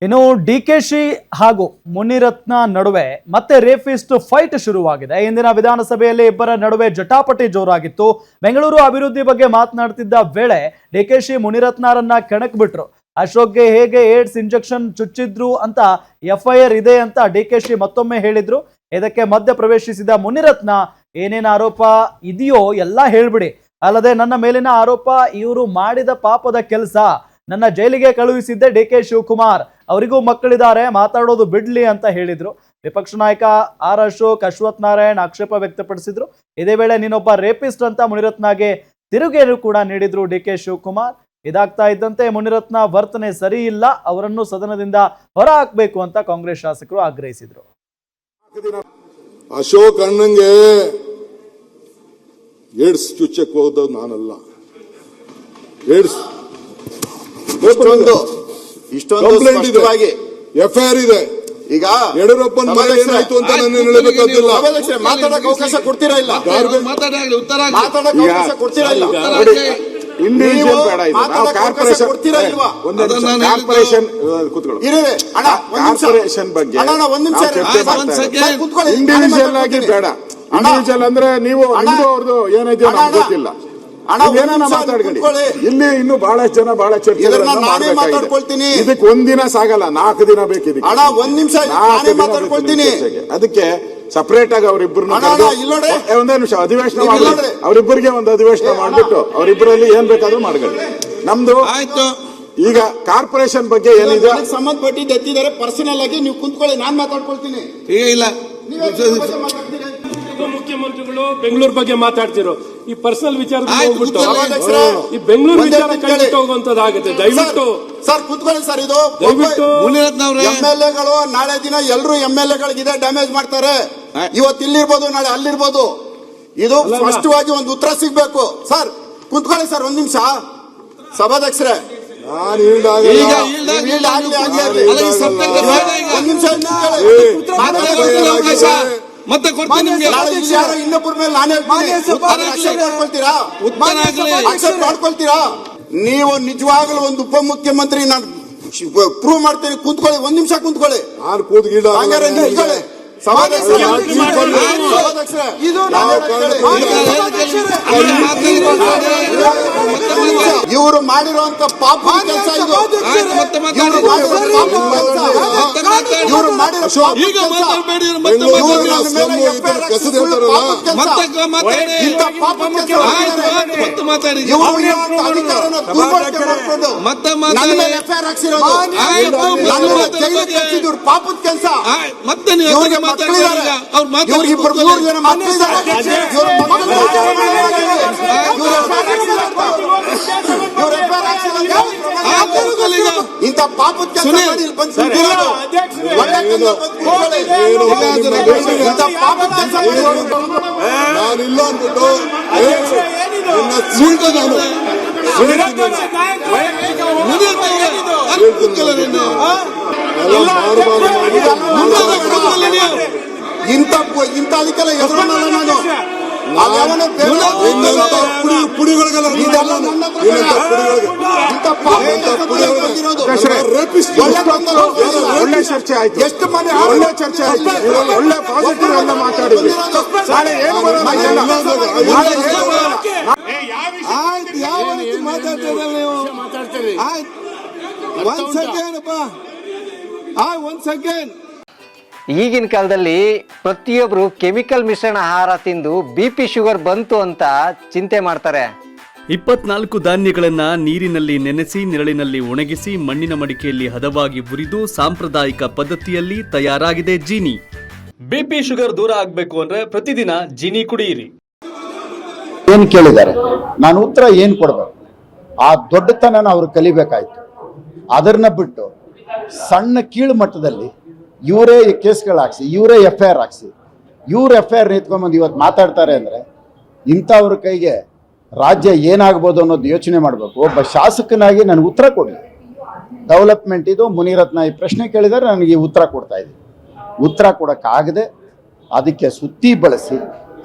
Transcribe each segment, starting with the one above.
ಇನ್ನು ಡಿಕೆಶಿ ಹಾಗೂ ಮುನಿರತ್ನ ನಡುವೆ ಮತ್ತೆ ರೇಪಿಸ್ಟ್ ಫೈಟ್ ಶುರುವಾಗಿದೆ. ಇಂದಿನ ವಿಧಾನಸಭೆಯಲ್ಲಿ ಇಬ್ಬರ ನಡುವೆ ಜಟಾಪಟಿ ಜೋರಾಗಿತ್ತು. ಬೆಂಗಳೂರು ಅಭಿವೃದ್ಧಿ ಬಗ್ಗೆ ಮಾತನಾಡ್ತಿದ್ದ ವೇಳೆ ಡಿಕೆಶಿ ಮುನಿರತ್ನರನ್ನ ಕೆಣಕ್ಬಿಟ್ರು. ಅಶೋಕ್ಗೆ ಹೇಗೆ ಏಡ್ಸ್ ಇಂಜೆಕ್ಷನ್ ಚುಚ್ಚಿದ್ರು ಅಂತ ಎಫ್ಐಆರ್ ಇದೆ ಅಂತ ಡಿಕೆಶಿ ಮತ್ತೊಮ್ಮೆ ಹೇಳಿದ್ರು. ಇದಕ್ಕೆ ಮಧ್ಯ ಪ್ರವೇಶಿಸಿದ ಮುನಿರತ್ನ, ಏನೇನು ಆರೋಪ ಇದೆಯೋ ಎಲ್ಲ ಹೇಳ್ಬಿಡಿ, ಅಲ್ಲದೆ ನನ್ನ ಮೇಲಿನ ಆರೋಪ ಇವರು ಮಾಡಿದ ಪಾಪದ ಕೆಲಸ, ನನ್ನ ಜೈಲಿಗೆ ಕಳುಹಿಸಿದ್ದೆ ಡಿಕೆ ಶಿವಕುಮಾರ್, ಅವರಿಗೂ ಮಕ್ಕಳಿದ್ದಾರೆ, ಮಾತಾಡೋದು ಬಿಡ್ಲಿ ಅಂತ ಹೇಳಿದ್ರು. ವಿಪಕ್ಷ ನಾಯಕ ಆರ್ ಅಶೋಕ್, ಅಶ್ವಥ್ ನಾರಾಯಣ್ ಆಕ್ಷೇಪ ವ್ಯಕ್ತಪಡಿಸಿದ್ರು. ಇದೇ ವೇಳೆ ನೀನೊಬ್ಬ ರೇಪಿಸ್ಟ್ ಅಂತ ಮುನಿರತ್ನಗೆ ತಿರುಗೇನು ಕೂಡ ನೀಡಿದ್ರು ಡಿಕೆ ಶಿವಕುಮಾರ್. ಇದಾಗ್ತಾ ಇದ್ದಂತೆ ಮುನಿರತ್ನ ವರ್ತನೆ ಸರಿ ಇಲ್ಲ, ಅವರನ್ನು ಸದನದಿಂದ ಹೊರ ಹಾಕಬೇಕು ಅಂತ ಕಾಂಗ್ರೆಸ್ ಶಾಸಕರು ಆಗ್ರಹಿಸಿದ್ರು. ಅಶೋಕ್ ಅಣ್ಣಂಗೆ ಏಡ್ಸ್ ಚುಚ್ಚಕ್ಕೆ ಹೋದ ನಾನಲ್ಲ. ಏಡ್ಸ್ ಇಷ್ಟೊಂದು ಎಫ್ಐಆರ್ ಇದೆ. ಈಗ ಯಡಿಯೂರಪ್ಪನ ಮೇಲೆ ಏನಾಯ್ತು ಅಂತ ನಾನು ಹೇಳಬೇಕಾಗಿಲ್ಲ. ಮಾತಾಡಕ್ಕೆ ಅವಕಾಶ ಕೊಡ್ತೀರಾ ಇಲ್ಲ? ಮಾತಾಡಕ್ಕೆ ಕೊಡ್ತೀರಾ ಇಲ್ಲ? ಇಂಡಿವಿಜುವಲ್ ಬೇಡ, ಇದು ನಾವು ಕಾರ್ಪೊರೇಷನ್ ಕಾರ್ಪೊರೇಷನ್ ಬಗ್ಗೆ ಇಂಡಿವಿಜುವಲ್ ಆಗಿ ಬೇಡ. ಇಂಡಿವಿಜುವಲ್ ಅಂದ್ರೆ ನೀವು ನಿಮ್ದು ಅವ್ರದ್ದು ಏನಿದೆಯೋ ನಮ್ಗೆ ಗೊತ್ತಿಲ್ಲ. ಮಾತಾಡ್ಕೊಳ್ಳಿ. ಇಲ್ಲಿ ಇನ್ನು ಬಹಳಷ್ಟು ಜನ ಬಹಳ ಚರ್ಚೆ ಇದಕ್ಕೆ ಒಂದಿನ ಸಾಗಲ್ಲ, 4 ದಿನ ಬೇಕಿದೆ. ಅದಕ್ಕೆ ಸಪರೇಟ್ ಆಗಿ ಅವರಿಬ್ಬರನ್ನ ಒಂದೇ ನಿಮಿಷ ಅಧಿವೇಶನ ಮಾಡಿ, ಅವರಿಬ್ಬರಿಗೆ ಒಂದು ಅಧಿವೇಶನ ಮಾಡ್ಬಿಟ್ಟು ಅವರಿಬ್ಬರಲ್ಲಿ ಏನ್ ಬೇಕಾದ್ರೂ ಮಾಡ್ಕೊಳ್ಳಿ. ನಮ್ದು ಈಗ ಕಾರ್ಪೊರೇಷನ್ ಬಗ್ಗೆ ಏನಿದೆ ಸಂಬಂಧಪಟ್ಟಿದ್ದು ಎತ್ತಿದ್ದಾರೆ. ಪರ್ಸನಲ್ ಆಗಿ ನೀವು ಕುಂತ್ಕೊಳ್ಳಿ, ನಾನ್ ಮಾತಾಡ್ಕೊಳ್ತೀನಿ. ಇಲ್ಲ ಮುಖ್ಯಮಂತ್ರಿಗಳು ಬೆಂಗಳೂರು ಬಗ್ಗೆ ಮಾತಾಡ್ತಿರೋ ಈ ಪರ್ಸನಲ್ ವಿಚಾರ ಹೋಗ್ಬಿಟ್ಟು ಈ ಬೆಂಗಳೂರು ವಿಚಾರ ಕೈಬಿಟ್ಟು ಹೋಗುವಂತದ್ದಾಗುತ್ತೆ. ದಯವಿಟ್ಟು ಸರ್ ಕುತ್ಕೊಳ್ಳಿ ಸರ್. ಇದು ಎಂಎಲ್ಎಗಳು ನಾಳೆ ದಿನ ಎಲ್ಲರೂ ಎಂಎಲ್ಎಗಳಿಗೆ ಡ್ಯಾಮೇಜ್ ಮಾಡ್ತಾರೆ. ಇವತ್ತು ಇಲ್ಲಿರ್ಬೋದು, ನಾಳೆ ಅಲ್ಲಿರ್ಬೋದು. ಇದು ಸ್ಪಷ್ಟವಾಗಿ ಒಂದು ಉತ್ತರ ಸಿಗ್ಬೇಕು. ಸರ್ ಕುತ್ಕೊಳ್ಳಿ ಸರ್, ಒಂದ್ ನಿಮಿಷ. ಸಭಾಧ್ಯಕ್ಷರೇ, ಮತ್ತೆ ಕೊಡ್ತೀನಿ. ಇನ್ನೊಬ್ಬರ ಮೇಲೆ ನಾನೇ ಮಾಡ್ಕೊಳ್ತೀರಾ? ನೀವು ನಿಜವಾಗ್ಲೂ ಒಂದು ಉಪಮುಖ್ಯಮಂತ್ರಿ ನಾನು ಪ್ರೂವ್ ಮಾಡ್ತೀನಿ. ಕುಂತ್ಕೊಳ್ಳಿ, ಒಂದ್ ನಿಮಿಷ ಕುಂತ್ಕೊಳ್ಳಿ. ಇವರು ಮಾಡಿರುವಂತ ಪಾಪ ಕೆಲಸ ಇದು. ಇವರು ಪಾಪದ ಕೆಲಸ. ಇಂಥ ಪಾಪದ ಕೆಲಸ ನಾನಿಲ್ಲ ಅಂದ್ಬಿಟ್ಟು ಇಂಥ ಅದಕ್ಕೆಲ್ಲ ಎದುರಲ್ಲ ನಾನು. ಪುಡಿಗಳಿಗೆಲ್ಲ ಒಳ್ಳೆ ಚರ್ಚೆ ಆಯ್ತು. ಎಷ್ಟು ಮನೆ ಒಳ್ಳೆ ಚರ್ಚೆ ಆಯ್ತು. ಒಳ್ಳೆ ಪಾಸಿಟಿವ್ ಅನ್ನ ಮಾತಾಡಿದ್ವಿ. ಒಂದ್ ಸೆಕೆಂಡ್. ಈಗಿನ ಕಾಲದಲ್ಲಿ ಪ್ರತಿಯೊಬ್ಬರು ಕೆಮಿಕಲ್ ಮಿಶ್ರಣ ಆಹಾರ ತಿಂದು BP ಶುಗರ್ ಬಂತು ಅಂತ ಚಿಂತೆ ಮಾಡ್ತಾರೆ. 24 ಧಾನ್ಯಗಳನ್ನ ನೀರಿನಲ್ಲಿ ನೆನೆಸಿ ನೆರಳಿನಲ್ಲಿ ಒಣಗಿಸಿ ಮಣ್ಣಿನ ಮಡಿಕೆಯಲ್ಲಿ ಹದವಾಗಿ ಹುರಿದು ಸಾಂಪ್ರದಾಯಿಕ ಪದ್ಧತಿಯಲ್ಲಿ ತಯಾರಾಗಿದೆ ಜೀನಿ. BP ಶುಗರ್ ದೂರ ಆಗ್ಬೇಕು ಅಂದ್ರೆ ಪ್ರತಿದಿನ ಜೀನಿ ಕುಡಿಯಿರಿ. ಏನ್ ಕೇಳಿದ್ದಾರೆ, ನಾನು ಉತ್ತರ ಏನ್ ಕೊಡ್ಬೇಕು? ಆ ದೊಡ್ಡತನ ಅವ್ರು ಕಲಿಬೇಕಾಯ್ತು. ಅದನ್ನ ಬಿಟ್ಟು ಸಣ್ಣ ಕೀಳು ಮಟ್ಟದಲ್ಲಿ ಇವರೇ ಕೇಸ್ಗಳು ಹಾಕ್ಸಿ, ಇವರೇ FIR ಹಾಕ್ಸಿ, ಇವ್ರು FIR ನಿಂತ್ಕೊಂಡ್ಬಂದು ಇವತ್ತು ಮಾತಾಡ್ತಾರೆ ಅಂದರೆ ಇಂಥವ್ರ ಕೈಗೆ ರಾಜ್ಯ ಏನಾಗ್ಬೋದು ಅನ್ನೋದು ಯೋಚನೆ ಮಾಡಬೇಕು. ಒಬ್ಬ ಶಾಸಕನಾಗಿ ನನಗೆ ಉತ್ತರ ಕೊಡಲಿ. ಡೆವಲಪ್ಮೆಂಟ್ ಇದು. ಮುನಿರತ್ನ ಈ ಪ್ರಶ್ನೆ ಕೇಳಿದರೆ ನನಗೆ ಉತ್ತರ ಕೊಡ್ತಾ ಇದ್ದೀನಿ. ಉತ್ತರ ಕೊಡೋಕ್ಕಾಗದೆ ಅದಕ್ಕೆ ಸುತ್ತಿ ಬಳಸಿ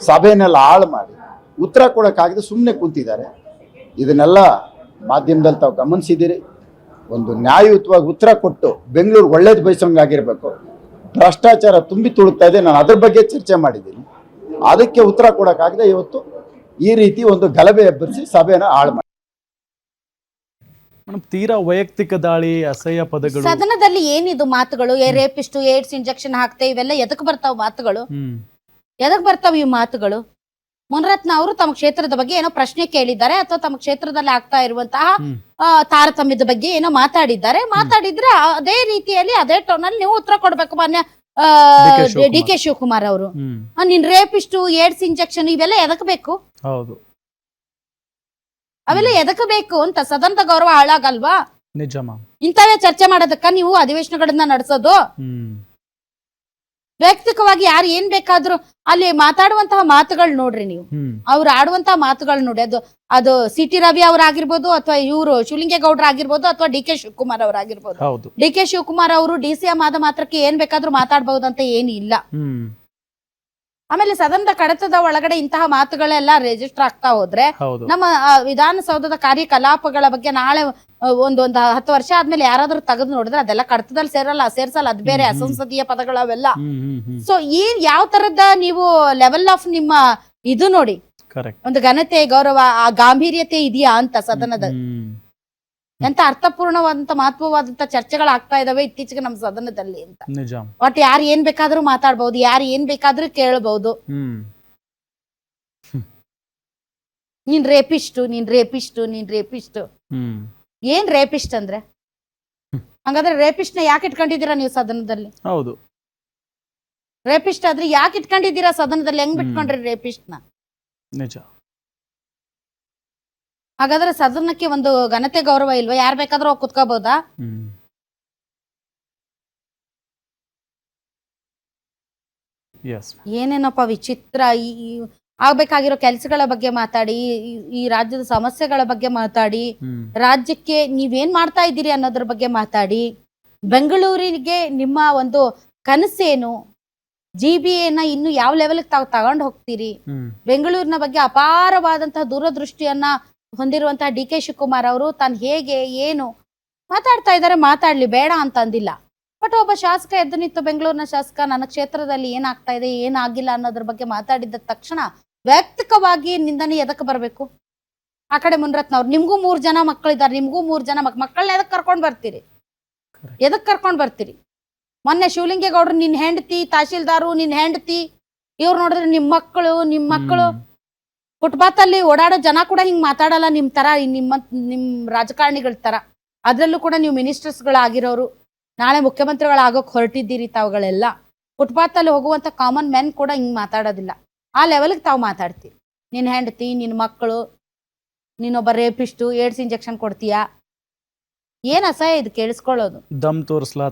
ಸಭೆನೆಲ್ಲ ಹಾಳು ಮಾಡಿ ಉತ್ತರ ಕೊಡೋಕ್ಕಾಗದೆ ಸುಮ್ಮನೆ ಕೂತಿದ್ದಾರೆ. ಇದನ್ನೆಲ್ಲ ಮಾಧ್ಯಮದಲ್ಲಿ ತಾವು ಗಮನಿಸಿದ್ದೀರಿ. ಒಂದು ನ್ಯಾಯಯುತವಾಗಿ ಉತ್ತರ ಕೊಟ್ಟು ಬೆಂಗಳೂರು ಒಳ್ಳೇದು ಬಯಸೋಂಗಾಗಿರ್ಬೇಕು. ಭ್ರಷ್ಟಾಚಾರ ತುಂಬಿ ತುಳುಕ್ತಾ ಇದೆ, ನಾನು ಅದ್ರ ಬಗ್ಗೆ ಚರ್ಚೆ ಮಾಡಿದ್ದೀನಿ. ಅದಕ್ಕೆ ಉತ್ತರ ಕೊಡೋಕ್ಕಾಗದೆ ಇವತ್ತು ಈ ರೀತಿ ಒಂದು ಗಲಭೆ ಎಬ್ಬರಿಸಿ ಸಭೆನ ಹಾಳು ಮಾಡಿ. ಮೇಡಮ್, ತೀರಾ ವೈಯಕ್ತಿಕ ದಾಳಿ, ಅಸಹ್ಯ ಪದಗಳು ಸದನದಲ್ಲಿ ಏನಿದು ಮಾತುಗಳು? ರೇಪಿಸ್ಟು, ಏಡ್ಸ್ ಇಂಜೆಕ್ಷನ್ ಹಾಕ್ತೆ, ಇವೆಲ್ಲ ಎದಕ್ ಬರ್ತಾವ ಮಾತುಗಳು? ಎದಕ್ ಬರ್ತಾವ ಈ ಮಾತುಗಳು? ಮುನಿರತ್ನ ಅವರು ತಮ್ಮ ಕ್ಷೇತ್ರದ ಬಗ್ಗೆ ಏನೋ ಪ್ರಶ್ನೆ ಕೇಳಿದ್ದಾರೆ, ಅಥವಾ ತಮ್ಮ ಕ್ಷೇತ್ರದಲ್ಲಿ ಆಗ್ತಾ ಇರುವಂತಹ ತಾರತಮ್ಯದ ಬಗ್ಗೆ ಏನೋ ಮಾತಾಡಿದ್ರೆ ಅದೇ ರೀತಿಯಲ್ಲಿ ಅದೇ ಟೋನ್ ಅಲ್ಲಿ ನೀವು ಉತ್ತರ ಕೊಡ್ಬೇಕು. ಮಾನ್ಯ ಡಿ ಕೆ ಶಿವಕುಮಾರ್ ಅವರು, ನಿನ್ ರೇಪಿಸ್ಟು, ಏಡ್ಸ್ ಇಂಜೆಕ್ಷನ್ ಇವೆಲ್ಲ ಎದಕ್ ಬೇಕು? ಹೌದು, ಅವೆಲ್ಲ ಎದಕ್ ಬೇಕು ಅಂತ. ಸದನದ ಗೌರವ ಹಾಳಾಗಲ್ವಾ? ನಿಜ ಮ್ಯಾಮ್. ಇಂಥವೇ ಚರ್ಚೆ ಮಾಡೋದಕ್ಕ ನೀವು ಅಧಿವೇಶನಗಳನ್ನ ನಡೆಸೋದು? ವೈಯಕ್ತಿಕವಾಗಿ ಯಾರು ಏನ್ ಬೇಕಾದ್ರೂ ಅಲ್ಲಿ ಮಾತಾಡುವಂತಹ ಮಾತುಗಳು ನೋಡ್ರಿ ನೀವು, ಅವ್ರು ಆಡುವಂತಹ ಮಾತುಗಳು ನೋಡಿ. ಅದು ಸಿ ಟಿ ರವಿ ಅವರಾಗಿರ್ಬೋದು, ಅಥವಾ ಇವರು ಶಿವಲಿಂಗೇಗೌಡರು ಆಗಿರ್ಬೋದು, ಅಥವಾ ಡಿ ಕೆ ಶಿವಕುಮಾರ್ ಅವರಾಗಿರ್ಬೋದು. ಡಿ ಕೆ ಶಿವಕುಮಾರ್ ಅವರು DCM ಆದ ಮಾತ್ರಕ್ಕೆ ಏನ್ ಬೇಕಾದ್ರೂ ಮಾತಾಡ್ಬಹುದಂತ ಏನು ಇಲ್ಲ. ಆಮೇಲೆ ಸದನದ ಕಡತದ ಒಳಗಡೆ ಇಂತಹ ಮಾತುಗಳೆಲ್ಲ ರಿಜಿಸ್ಟರ್ ಆಗ್ತಾ ಹೋದ್ರೆ ನಮ್ಮ ವಿಧಾನಸೌಧದ ಕಾರ್ಯಕಲಾಪಗಳ ಬಗ್ಗೆ ನಾಳೆ ಒಂದು 10 ವರ್ಷ ಆದ್ಮೇಲೆ ಯಾರಾದ್ರೂ ತೆಗೆದು ನೋಡಿದ್ರೆ ಅದೆಲ್ಲ ಕಡತದಲ್ಲಿ ಸೇರ್ಸಲ್ಲ, ಅದು ಬೇರೆ ಅಸಂಸದೀಯ ಪದಗಳು ಅವೆಲ್ಲ. ಸೊ ಯಾವ ತರದ ನೀವು ಲೆವೆಲ್ ಆಫ್ ನಿಮ್ಮ ಇದು ನೋಡಿ, ಒಂದು ಘನತೆ, ಗೌರವ, ಆ ಗಾಂಭೀರ್ಯತೆ ಇದೆಯಾ ಅಂತ ಸದನದ. ಎಂತ ಅರ್ಥಪೂರ್ಣವಾದಂತ ಮಹತ್ವವಾದಂತ ಚರ್ಚೆಗಳಾಗ್ತಾ ಇದಾವೆ ಇತ್ತೀಚೆಗೆ ನಮ್ಮ ಸದನದಲ್ಲಿ ಅಂತ. ಒಟ್ಟು ಯಾರು ಏನ್ ಬೇಕಾದ್ರೂ ಮಾತಾಡ್ಬಹುದು, ಯಾರು ಏನ್ ಬೇಕಾದ್ರೂ ಕೇಳಬಹುದು. ನೀನ್ ರೇಪಿಸ್ಟು, ನೀನ್ ರೇಪಿಸ್ಟು, ನೀನ್ ರೇಪಿಸ್ಟು. ಏನ್ ರೇಪಿಸ್ಟ್ ಅಂದ್ರೆ? ಹಂಗಾದ್ರೆ ರೇಪಿಸ್ಟ್ ನ ಯಾಕೆ ಇಟ್ಕೊಂಡಿದ್ದೀರಾ ನೀವು ಸದನದಲ್ಲಿ? ಹೌದು, ರೇಪಿಸ್ಟ್ ಆದ್ರೆ ಯಾಕೆ ಇಟ್ಕೊಂಡಿದ್ದೀರಾ ಸದನದಲ್ಲಿ? ಹೆಂಗ್ ಬಿಟ್ಕೊಂಡ್ರಿ ರೇಪಿಸ್ಟ್ ನ? ನಿಜ. ಹಾಗಾದ್ರೆ ಸದನಕ್ಕೆ ಒಂದು ಘನತೆ, ಗೌರವ ಇಲ್ವಾ? ಯಾರು ಬೇಕಾದ್ರೂ ಹೋಗಿ ಕುತ್ಕೋಬಹುದಾ? ಏನೇನಪ್ಪ ವಿಚಿತ್ರ. ಆಗ್ಬೇಕಾಗಿರೋ ಕೆಲಸಗಳ ಬಗ್ಗೆ ಮಾತಾಡಿ, ಈ ರಾಜ್ಯದ ಸಮಸ್ಯೆಗಳ ಬಗ್ಗೆ ಮಾತಾಡಿ, ರಾಜ್ಯಕ್ಕೆ ನೀವೇನ್ ಮಾಡ್ತಾ ಇದ್ದೀರಿ ಅನ್ನೋದ್ರ ಬಗ್ಗೆ ಮಾತಾಡಿ, ಬೆಂಗಳೂರಿಗೆ ನಿಮ್ಮ ಒಂದು ಕನಸೇನು, GBA ನ ಇನ್ನು ಯಾವ ಲೆವೆಲ್ ತಾವು ತಗೊಂಡು ಹೋಗ್ತೀರಿ, ಬೆಂಗಳೂರಿನ ಬಗ್ಗೆ ಅಪಾರವಾದಂತಹ ದೂರದೃಷ್ಟಿಯನ್ನ ಹೊಂದಿರುವಂತಹ ಡಿ ಕೆ ಶಿವಕುಮಾರ್ ಅವರು ತಾನು ಹೇಗೆ ಏನು ಮಾತಾಡ್ತಾ ಇದ್ದಾರೆ, ಮಾತಾಡ್ಲಿ, ಬೇಡ ಅಂತ ಅಂದಿಲ್ಲ. ಬಟ್ ಒಬ್ಬ ಶಾಸಕ ಎದ್ದು ನಿಂತು, ಬೆಂಗಳೂರಿನ ಶಾಸಕ, ನನ್ನ ಕ್ಷೇತ್ರದಲ್ಲಿ ಏನಾಗ್ತಾ ಇದೆ, ಏನಾಗಿಲ್ಲ ಅನ್ನೋದ್ರ ಬಗ್ಗೆ ಮಾತಾಡಿದ ತಕ್ಷಣ ವೈಯಕ್ತಿಕವಾಗಿ ನಿಂದನೆ ಎದಕ್ಕೆ ಬರಬೇಕು? ಆ ಕಡೆ ಮುನಿರತ್ನ ಅವ್ರು, ನಿಮ್ಗೂ 3 ಜನ ಮಕ್ಕಳಿದ್ದಾರೆ, ನಿಮ್ಗೂ 3 ಜನ ಮಕ್ಕಳನ್ನ ಎದಕ್ ಕರ್ಕೊಂಡ್ ಬರ್ತೀರಿ? ಎದಕ್ ಕರ್ಕೊಂಡ್ ಬರ್ತೀರಿ? ಮೊನ್ನೆ ಶಿವಲಿಂಗೇಗೌಡರು, ನಿನ್ ಹೆಂಡತಿ, ತಹಶೀಲ್ದಾರು, ನಿನ್ ಹೆಂಡತಿ, ಇವ್ರು ನೋಡಿದ್ರೆ ನಿಮ್ ಮಕ್ಕಳು ಫುಟ್ಪಾತ್ ಅಲ್ಲಿ ಓಡಾಡೋ ಜನ ಕೂಡ ಹಿಂಗ್ ಮಾತಾಡಲ್ಲ ನಿಮ್ ತರ, ನಿಮ್ ರಾಜಕಾರಣಿಗಳ ತರ. ಅದ್ರಲ್ಲೂ ಕೂಡ ನೀವು ಮಿನಿಸ್ಟರ್ಸ್ಗಳಾಗಿರೋರು, ನಾಳೆ ಮುಖ್ಯಮಂತ್ರಿಗಳಾಗೋಕ್ ಹೊರಟಿದ್ದೀರಿ ತಾವುಗಳೆಲ್ಲ. ಫುಟ್ಪಾತ್ ಅಲ್ಲಿ ಹೋಗುವಂತ ಕಾಮನ್ ಮೆನ್ ಕೂಡ ಹಿಂಗ್ ಮಾತಾಡೋದಿಲ್ಲ. ಆ ಲೆವೆಲ್ಗೆ ತಾವು ಮಾತಾಡ್ತೀರಿ. ನಿನ್ ಹೆಂಡತಿ, ನಿನ್ ಮಕ್ಕಳು, ನೀನೊಬ್ಬ ರೇಪಿಸ್ಟು, ಏಡ್ಸ್ ಇಂಜೆಕ್ಷನ್ ಕೊಡ್ತೀಯಾ? ಏನ್ ಅಸಹ್ಯ ಇದು ಕೇಳಿಸ್ಕೊಳ್ಳೋದು. ದಮ್ ತೋರ್ಸ್ಲಾ,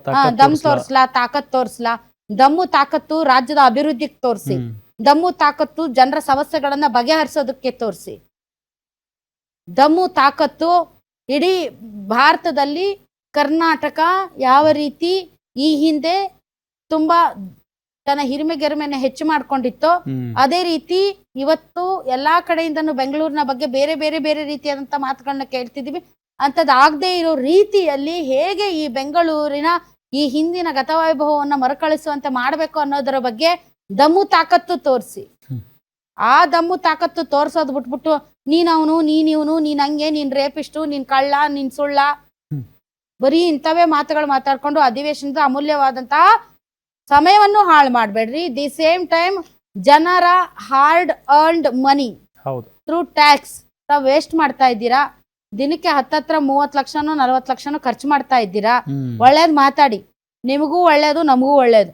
ತಾಕತ್ ತೋರ್ಸ್ಲಾ. ದಮ್ಮು ತಾಕತ್ತು ರಾಜ್ಯದ ಅಭಿವೃದ್ಧಿಗೆ ತೋರಿಸಿ, ದಮ್ಮು ತಾಕತ್ತು ಜನರ ಸಮಸ್ಯೆಗಳನ್ನ ಬಗೆಹರಿಸೋದಕ್ಕೆ ತೋರಿಸಿ, ದಮ್ಮು ತಾಕತ್ತು ಇಡೀ ಭಾರತದಲ್ಲಿ ಕರ್ನಾಟಕ ಯಾವ ರೀತಿ ಈ ಹಿಂದೆ ತುಂಬಾ ತನ್ನ ಹಿರಿಮೆಗೆರಿಮೆನ ಹೆಚ್ಚು ಮಾಡ್ಕೊಂಡಿತ್ತೋ ಅದೇ ರೀತಿ ಇವತ್ತು ಎಲ್ಲಾ ಕಡೆಯಿಂದನೂ ಬೆಂಗಳೂರಿನ ಬಗ್ಗೆ ಬೇರೆ ಬೇರೆ ಬೇರೆ ರೀತಿಯಾದಂತ ಮಾತುಗಳನ್ನ ಕೇಳ್ತಿದೀವಿ. ಅಂತದಾಗದೇ ಇರೋ ರೀತಿಯಲ್ಲಿ ಹೇಗೆ ಈ ಬೆಂಗಳೂರಿನ ಈ ಹಿಂದಿನ ಗತವೈಭವವನ್ನ ಮರುಕಳಿಸುವಂತೆ ಮಾಡಬೇಕು ಅನ್ನೋದರ ಬಗ್ಗೆ ದಮ್ಮು ತಾಕತ್ತು ತೋರಿಸಿ. ಆ ದಮ್ಮು ತಾಕತ್ತು ತೋರ್ಸೋದ್ ಬಿಟ್ಬಿಟ್ಟು ನೀನವನು, ನೀನಿವನು, ನೀನ್ ಹಂಗೆ, ನೀನ್ ರೇಪಿಸ್ಟು, ನೀನ್ ಕಳ್ಳ, ನೀನ್ ಸುಳ್ಳ, ಬರೀ ಇಂಥವೇ ಮಾತುಗಳು ಮಾತಾಡ್ಕೊಂಡು ಅಧಿವೇಶನದ ಅಮೂಲ್ಯವಾದಂತಹ ಸಮಯವನ್ನು ಹಾಳು ಮಾಡ್ಬೇಡ್ರಿ. ದಿ ಸೇಮ್ ಟೈಮ್ ಜನರ ಹಾರ್ಡ್ ಅರ್ನ್ಡ್ ಮನಿ ಥ್ರೂ ಟ್ಯಾಕ್ಸ್ ತಾವ್ ವೇಸ್ಟ್ ಮಾಡ್ತಾ ಇದ್ದೀರಾ. ದಿನಕ್ಕೆ 30 ಲಕ್ಷನೋ 40 ಲಕ್ಷನೋ ಖರ್ಚು ಮಾಡ್ತಾ ಇದ್ದೀರಾ. ಒಳ್ಳೇದ್ ಮಾತಾಡಿ, ನಿಮಗೂ ಒಳ್ಳೇದು, ನಮಗೂ ಒಳ್ಳೇದು.